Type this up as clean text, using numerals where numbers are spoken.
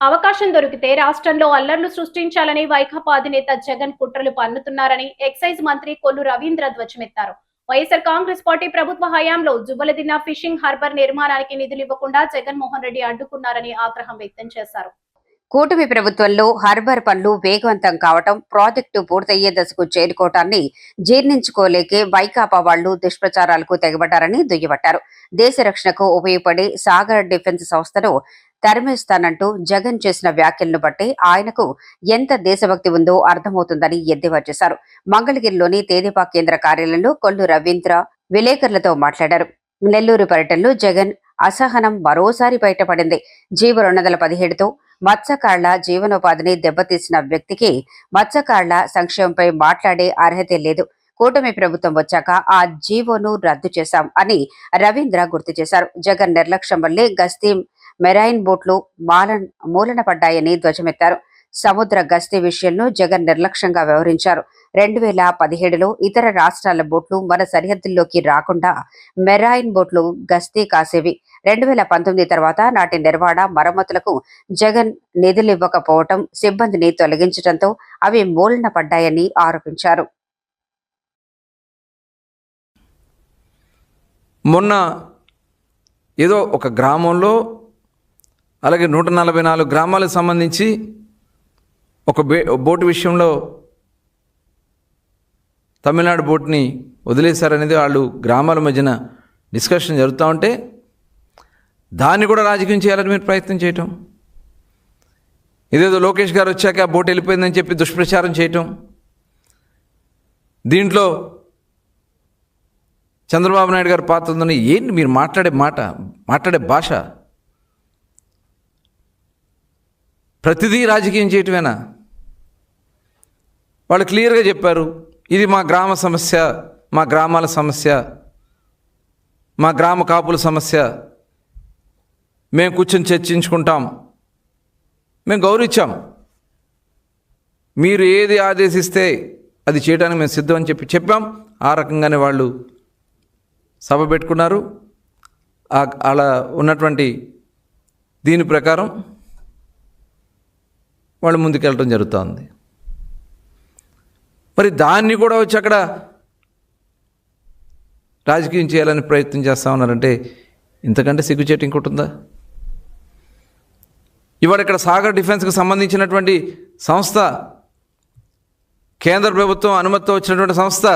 అవకాశం దొరికితే రాష్ట్రంలో అల్లర్లు సృష్టించాలని వైకాపా అధినేత జగన్ కుట్రలు పన్నుతున్నారని ఎక్సైజ్ మంత్రి కొల్లు రవీంద్ర ధ్వజమెత్తారు. వైఎస్ఆర్ కాంగ్రెస్ పార్టీ ప్రభుత్వ హయాంలో జువ్వలదిన్న ఫిషింగ్ హార్బర్ నిర్మాణానికి నిధులు ఇవ్వకుండా జగన్మోహన్ రెడ్డి అడ్డుకున్నారని ఆగ్రహం వ్యక్తం చేశారు. కూటమి ప్రభుత్వంలో హార్బర్ పనులు వేగవంతం కావటం, ప్రాజెక్టు పూర్తయ్యే దశకు చేరుకోవటాన్ని జీర్ణించుకోలేకే వైకాపా వాళ్లు దుష్ప్రచారాలకు తెగబడ్డారని దుయ్యబట్టారు. దేశ రక్షణకు ఉపయోగపడే సాగర్ డిఫెన్స్ సంస్థను తరిమేస్తానంటూ జగన్ చేసిన వ్యాఖ్యలను బట్టి ఆయనకు ఎంత దేశభక్తి ఉందో అర్థమవుతుందని ఎద్దేవా చేశారు. మంగళగిరిలోని తేదీపా కేంద్ర కార్యాలయంలో కొల్లు రవీంద్ర విలేకరులతో మాట్లాడారు. నెల్లూరు పర్యటనలో జగన్ అసహనం మరోసారి బయటపడింది. జీవో 217తో మత్స్యకారుల జీవనోపాధిని దెబ్బతీసిన వ్యక్తికి మత్స్యకారుల సంక్షేమంపై మాట్లాడే అర్హతే లేదు. కూటమి ప్రభుత్వం వచ్చాక ఆ జీవోను రద్దు చేశాం అని రవీంద్ర గుర్తు చేశారు. జగన్ నిర్లక్ష్యం వల్లే గస్తీ మెరైన్ బోట్లు మూలన పడ్డాయని ధ్వజమెత్తారు. సముద్ర గస్తీ విషయంలో జగన్ నిర్లక్ష్యంగా వ్యవహరించారు. 2017లో ఇతర రాష్ట్రాల బోట్లు మన సరిహద్దుల్లోకి రాకుండా మెరైన్ బోట్లు గస్తీ కాసేవి. 2019 తర్వాత నాటి నిర్వహణ మరమ్మతులకు జగన్ నిధులివ్వకపోవటం, సిబ్బందిని తొలగించడంతో అవి మూలన పడ్డాయని ఆరోపించారు. మొన్న ఏదో ఒక గ్రామంలో, అలాగే 144 గ్రామాలకు సంబంధించి ఒక బోటు విషయంలో తమిళనాడు బోట్ని వదిలేశారనేది వాళ్ళు గ్రామాల మధ్యన డిస్కషన్ జరుగుతూ ఉంటే దాన్ని కూడా రాజకీయం చేయాలని మీరు ప్రయత్నం చేయటం, ఇదేదో లోకేష్ గారు వచ్చాక బోట్ వెళ్ళిపోయిందని చెప్పి దుష్ప్రచారం చేయటం, దీంట్లో చంద్రబాబు నాయుడు గారు పాత్ర ఉందని ఏంటి మీరు మాట్లాడే భాష? ప్రతిదీ రాజకీయం చేయటమేనా? వాళ్ళు క్లియర్గా చెప్పారు, ఇది మా గ్రామ సమస్య, మా గ్రామాల సమస్య, మా గ్రామ కాపుల సమస్య, మేము కూర్చొని చర్చించుకుంటాం, మేము గౌరవించాం, మీరు ఏది ఆదేశిస్తే అది చేయడానికి మేము సిద్ధం అని చెప్పాం. ఆ రకంగానే వాళ్ళు సభ పెట్టుకున్నారు. అలా ఉన్నటువంటి దీని ప్రకారం వాళ్ళు ముందుకెళ్ళడం జరుగుతుంది. మరి దాన్ని కూడా వచ్చి అక్కడ రాజకీయం చేయాలని ప్రయత్నం చేస్తూ ఉన్నారంటే ఇంతకంటే సిగ్గుచేటు ఇంకోటి? ఇవాళ ఇక్కడ సాగర్ డిఫెన్స్కి సంబంధించినటువంటి సంస్థ, కేంద్ర ప్రభుత్వం అనుమతితో వచ్చినటువంటి సంస్థ,